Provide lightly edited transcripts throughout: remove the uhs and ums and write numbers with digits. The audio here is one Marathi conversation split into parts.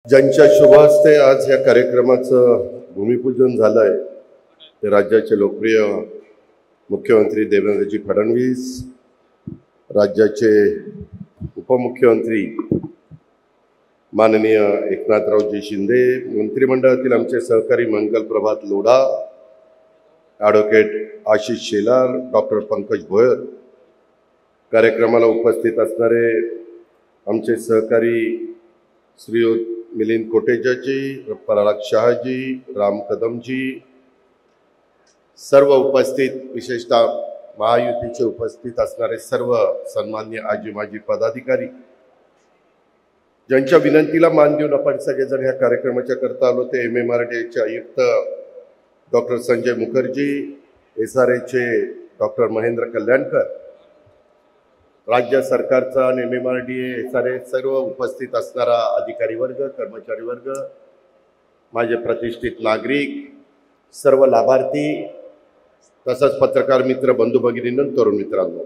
ज्यांच्या शुभ हस्ते आज या कार्यक्रमाचं भूमिपूजन झालं आहे ते राज्याचे लोकप्रिय मुख्यमंत्री देवेंद्रजी फडणवीस, राज्याचे उपमुख्यमंत्री माननीय एकनाथरावजी शिंदे, मंत्रिमंडळातील आमचे सहकारी मंगल प्रभात लोढा, ॲडव्होकेट आशिष शेलार, डॉक्टर पंकज भोयर, कार्यक्रमाला उपस्थित असणारे आमचे सहकारी श्रीयुत मिलिंद कोटेचाजी, पराग शहाजी, राम कदमजी, सर्व उपस्थित, विशेषतः महायुतीचे उपस्थित असणारे सर्व सन्मान्य आजी माजी पदाधिकारी, ज्यांच्या विनंतीला मान देऊन आपण सगळेजण ह्या कार्यक्रमाच्या करता आलो ते MMRDAचे आयुक्त डॉक्टर संजय मुखर्जी, SRAचे डॉक्टर महेंद्र कल्याणकर, राज्य सरकारचा आणि MMRDA SRA सर्व उपस्थित असणारा अधिकारी वर्ग, कर्मचारी वर्ग, माझे प्रतिष्ठित नागरिक, सर्व लाभार्थी, तसंच पत्रकार मित्र, बंधू भगिनींनो, तरुण मित्रांनो,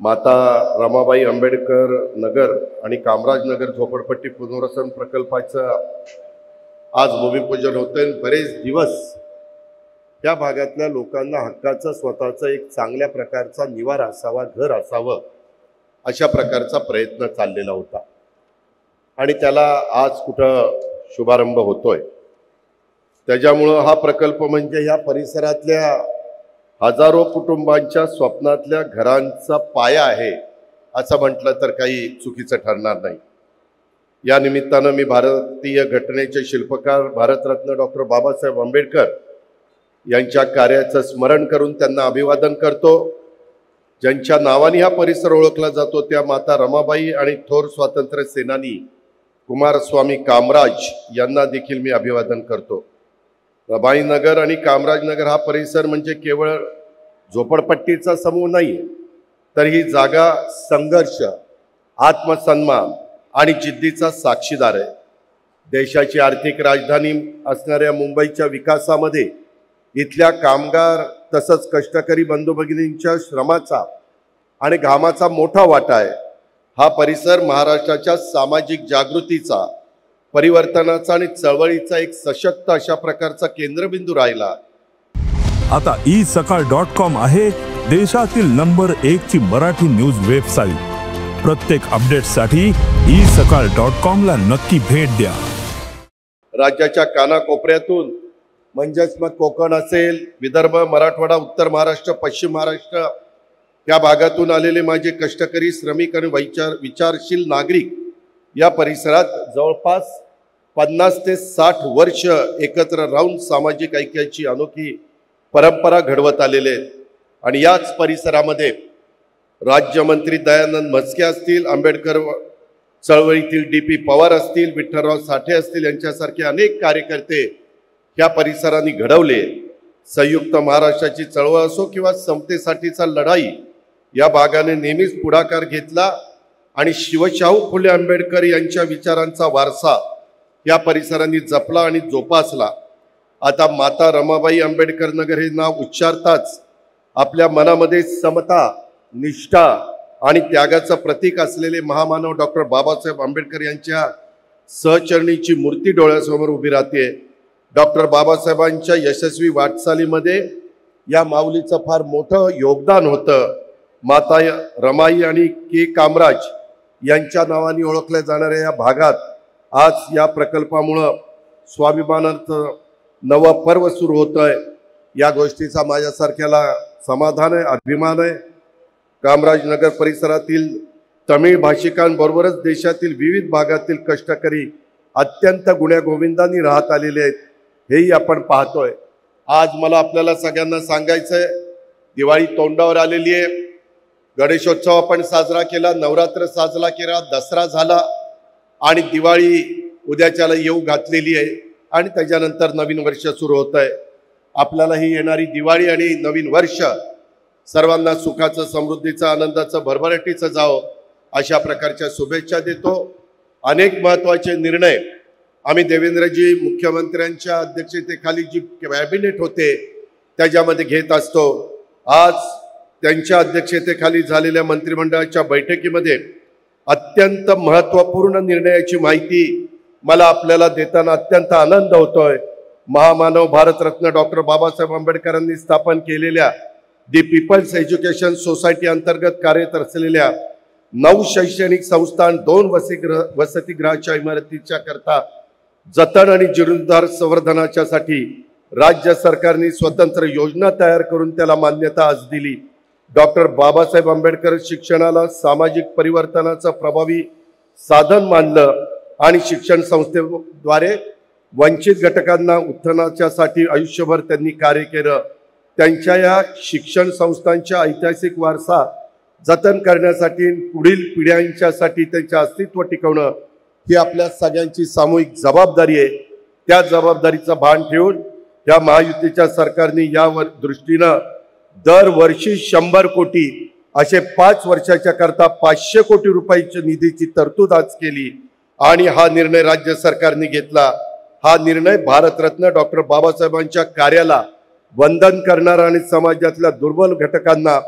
माता रमाबाई आंबेडकर नगर आणि कामराज नगर झोपडपट्टी पुनर्वसन प्रकल्पाचं आज भूमिपूजन होतंय. बरेच दिवस त्या भागातल्या लोकांना हक्काचं स्वतःचं एक चांगल्या प्रकारचा निवारा असावा, घर असावं, अशा प्रकारचा प्रयत्न चाललेला होता आणि त्याला आज कुठं शुभारंभ होतोय. त्याच्यामुळं हा प्रकल्प म्हणजे ह्या परिसरातल्या हजारो कुटुंबांच्या स्वप्नातल्या घरांचा पाया आहे असं म्हटलं तर काही चुकीचं ठरणार नाही. या निमित्तानं मी भारतीय घटनेचे शिल्पकार भारतरत्न डॉक्टर बाबासाहेब आंबेडकर यांच्या कार्याचं स्मरण करून त्यांना अभिवादन करतो. ज्यांच्या नावाने हा परिसर ओळखला जातो त्या माता रमाबाई आणि थोर स्वातंत्र्य सेनानी कुमारस्वामी कामराज यांना देखील मी अभिवादन करतो. रमाई नगर आणि कामराज नगर हा परिसर म्हणजे केवळ झोपडपट्टीचा समूह नाही, तर ही जागा संघर्ष, आत्मसन्मान आणि जिद्दीचा साक्षीदार आहे. देशाची आर्थिक राजधानी असणाऱ्या मुंबईच्या विकासामध्ये इथल्या कामगार तसंच कष्टकरी बंधू भगिनींच्या श्रमाचा आणि घामाचा मोठा वाटा आहे. हा परिसर महाराष्ट्राच्या सामाजिक जागृतीचा, परिवर्तनाचा आणि चळवळीचा एक सशक्त अशा प्रकारचा केंद्रबिंदू राहिला. आता isakal.com आहे देशातील नंबर 1 ची मराठी न्यूज वेबसाईट. प्रत्येक अपडेटसाठी isakal.com ला नक्की भेट द्या. राज्याच्या कानाकोपऱ्यातून म्हणजेच मग कोकण असेल, विदर्भ, मराठवाडा, उत्तर महाराष्ट्र, पश्चिम महाराष्ट्र या भागातून आलेले माझे कष्टकरी, श्रमिक आणि विचारशील नागरिक या परिसरात जवळपास 50 ते 60 वर्ष एकत्र राहून सामाजिक ऐक्याची अनोखी परंपरा घडवत आलेले आहेत. आणि याच परिसरामध्ये राज्यमंत्री दयानंद म्हस्के असतील, आंबेडकर चळवळीतील DP पवार असतील, विठ्ठलराव साठे असतील, यांच्यासारखे अनेक कार्यकर्ते या परिसराने घडवले. संयुक्त महाराष्ट्राची चळवळ असो किंवा समतेसाठीचा लढाई, या भागाने नेहमीच पुढाकार घेतला आणि शिवशाहू फुले आंबेडकर यांच्या विचारांचा वारसा या परिसरांनी जपला आणि जोपासला. आता माता रमाबाई आंबेडकर नगर हे नाव उच्चारताच आपल्या मनामध्ये समता, निष्ठा आणि त्यागाचं प्रतीक असलेले महामानव डॉक्टर बाबासाहेब आंबेडकर यांच्या सहचरणीची मूर्ती डोळ्यासमोर उभी राहते. डॉक्टर बाबासाहेबांच्या यशस्वी वाटचालीमध्ये या माऊलीचं फार मोठं योगदान होतं. माता रमाई आणि के कामराज यांच्या नावाने ओळखल्या जाणाऱ्या या भागात आज या प्रकल्पामुळं स्वाभिमानाचं नवं पर्व सुरू होतं आहे. या गोष्टीचा माझ्यासारख्याला समाधान आहे, अभिमान आहे. कामराज नगर परिसरातील तमिळ भाषिकांबरोबरच देशातील विविध भागातील कष्टकरी अत्यंत गुण्यागोविंदांनी राहत आलेले आहेत, हेही आपण पाहतोय. आज मला आपल्याला सगळ्यांना सांगायचंय, दिवाळी तोंडावर आलेली आहे. गणेशोत्सव आपण साजरा केला, नवरात्र साजरा केला, दसरा झाला आणि दिवाळी उद्याच्याला येऊ घातलेली आहे आणि त्याच्यानंतर नवीन वर्ष सुरू होत आहे. आपल्याला ही येणारी दिवाळी आणि नवीन वर्ष सर्वांना सुखाचं, समृद्धीचं, आनंदाचं, भरभराटीचं जावं अशा प्रकारच्या शुभेच्छा देतो. अनेक महत्त्वाचे निर्णय आम्ही देवेंद्रजी मुख्यमंत्र्यांच्या अध्यक्षतेखाली जी कॅबिनेट होते त्याच्यामध्ये घेत असतो. आज त्यांच्या अध्यक्षतेखाली झालेल्या मंत्रिमंडळाच्या बैठकीमध्ये अत्यंत महत्त्वपूर्ण निर्णयाची माहिती मला आपल्याला देताना अत्यंत आनंद होतोय। महामानव भारतरत्न डॉक्टर बाबासाहेब आंबेडकरांनी स्थापन केलेल्या दी पीपल्स एज्युकेशन सोसायटी अंतर्गत कार्यरत असलेल्या 9 शैक्षणिक संस्था 2 वसतिगृहाच्या इमारतीच्या करता जतन आणि जीर्णोद्धार संवर्धनाच्या साठी राज्य सरकारने स्वतंत्र योजना तयार करून त्याला मान्यता आज दिली। डॉक्टर बाबासाहेब आंबेडकर शिक्षणाला सामाजिक परिवर्तनाचं प्रभावी साधन मानलं आणि शिक्षण संस्थेद्वारे वंचित घटकांना उत्थानाच्यासाठी आयुष्यभर त्यांनी कार्य केलं। त्यांच्या या शिक्षण संस्थांचा ऐतिहासिक वारसा जतन करण्यासाठी पुढील पिढ्यांच्यासाठी त्यांचे अस्तित्व टिकवणं ही आपल्या सगळ्यांची सामूहिक जबाबदारी आहे। त्या जबाबदारीचा भान ठेवून या महायुतीच्या सरकारने या दृष्टीनं दरवर्षी 100 कोटी असे 5 वर्षाच्या करता 500 कोटी रुपयाच्या निधीची तरतूद आज केली आणि हा निर्णय राज्य सरकारने घेतला। हा निर्णय भारतरत्न डॉक्टर बाबासाहेबांच्या कार्याला वंदन करणारा आणि समाजातल्या दुर्बल घटकांना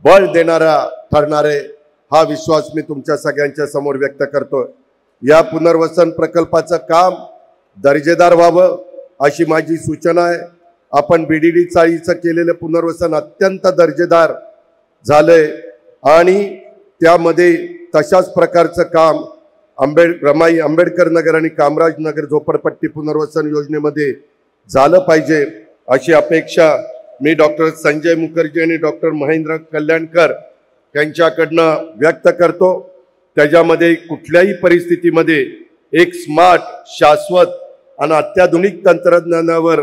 बळ देणारा ठरणार आहे, हा विश्वास मी तुमच्या सगळ्यांच्या समोर व्यक्त करतो। या पुनर्वसन प्रकल्पाचं काम दर्जेदार व्हावं अशी माझी सूचना आहे। आपण बीडीडी चाळीचं केलेलं पुनर्वसन अत्यंत दर्जेदार झालंय आणि त्यामध्ये तशाच प्रकारचं काम रमाई आंबेडकर नगर आणि कामराज नगर झोपडपट्टी पुनर्वसन योजनेमध्ये झालं पाहिजे अशी अपेक्षा मी डॉक्टर संजय मुखर्जी आणि डॉक्टर महेंद्र कल्याणकर यांच्याकडनं व्यक्त करतो। त्याच्यामध्ये कुठल्याही परिस्थितीमध्ये एक स्मार्ट, शाश्वत आणि अत्याधुनिक तंत्रज्ञानावर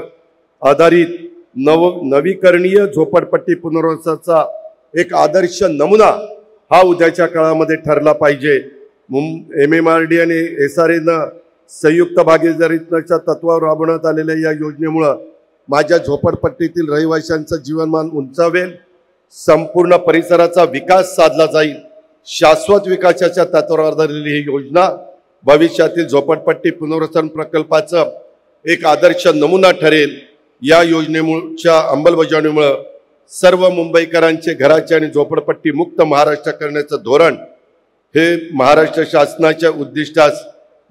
आधारित नवीकरणीय झोपडपट्टी पुनर्वसनाचा एक आदर्श नमुना हा उद्याच्या काळामध्ये ठरला पाहिजे। MMRD आणि SRAनं संयुक्त भागीदारीच्या तत्वावर राबवण्यात आलेल्या या योजनेमुळे माझ्या झोपडपट्टीतील रहिवाशांचं जीवनमान उंचावेल, संपूर्ण परिसराचा विकास साधला जाईल। शाश्वत विकासाच्या तत्वावर आधारलेली ही योजना भविष्यातील झोपडपट्टी पुनर्वसन प्रकल्पाचं एक आदर्श नमुना ठरेल। या योजनेच्या अंमलबजावणीमुळे सर्व मुंबईकरांचे घराचे आणि झोपडपट्टी मुक्त महाराष्ट्र करण्याचं धोरण हे महाराष्ट्र शासनाच्या उद्दिष्टास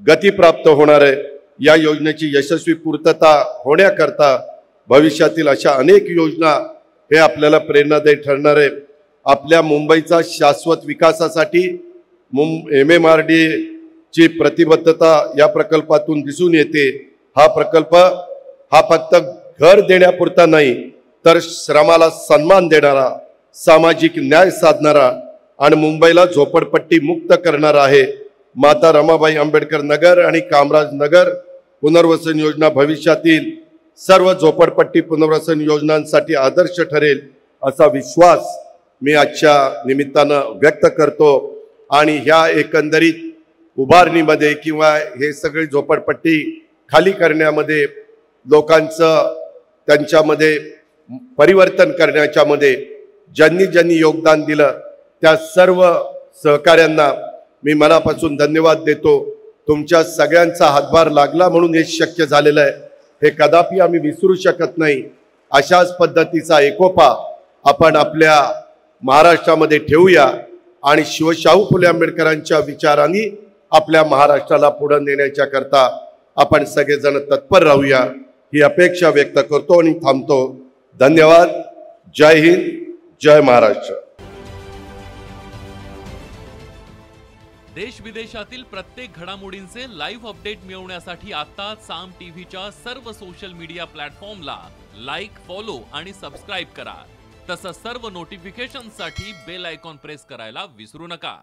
गती प्राप्त होणार आहे। या योजनेची यशस्वी पूर्तता होण्याकरता भविष्यातील अशा अनेक योजना हे आपल्याला प्रेरणादायी ठरणार आहे। आपल्या मुंबईचा शाश्वत विकासासाठी MMRD ची प्रतिबद्धता या प्रकल्पातून दिसून येते। हा प्रकल्प हा फक्त घर देण्यापुरता नाही तर श्रमाला सन्मान देणारा, सामाजिक न्याय साधणारा आणि मुंबईला झोपडपट्टी मुक्त करणारा आहे। माता रमाबाई आंबेडकर नगर आणि कामराज नगर पुनर्वसन योजना भविष्यातील सर्व झोपडपट्टी पुनर्वसन योजनांसाठी आदर्श ठरेल असा विश्वास मी आजच्या निमित्तानं व्यक्त करतो। आणि ह्या एकंदरीत उभारणीमध्ये किंवा हे सगळे झोपडपट्टी खाली करण्यामध्ये लोकांचं त्यांच्यामध्ये परिवर्तन करण्याच्यामध्ये ज्यांनी योगदान दिलं त्या सर्व सहकाऱ्यांना मी मनापासून धन्यवाद देतो। तुमच्या सगळ्यांचा हातभार लागला म्हणून हे शक्य झालेलं आहे, हे कदापि आम्ही विसरू शकत नाही। अशाच पद्धतीचा एकोपा आपण आपल्या महाराष्ट्रामध्ये ठेवूया आणि शाहू फुले आंबेडकरांच्या विचारांनी आपल्या महाराष्ट्राला पुढे नेण्याच्या करता आपण सगळेजण तत्पर राहूया ही अपेक्षा व्यक्त करतो आणि थांबतो। धन्यवाद। जय हिंद, जय महाराष्ट्र। देश विदेशातील प्रत्येक घडामोडींचे लाईव्ह अपडेट मिळवण्यासाठी आता साम टीव्हीच्या सर्व सोशल मीडिया प्लॅटफॉर्मला लाईक, फॉलो आणि सबस्क्राईब करा। तसंच सर्व नोटिफिकेशनसाठी बेल आयकॉन प्रेस करायला विसरू नका।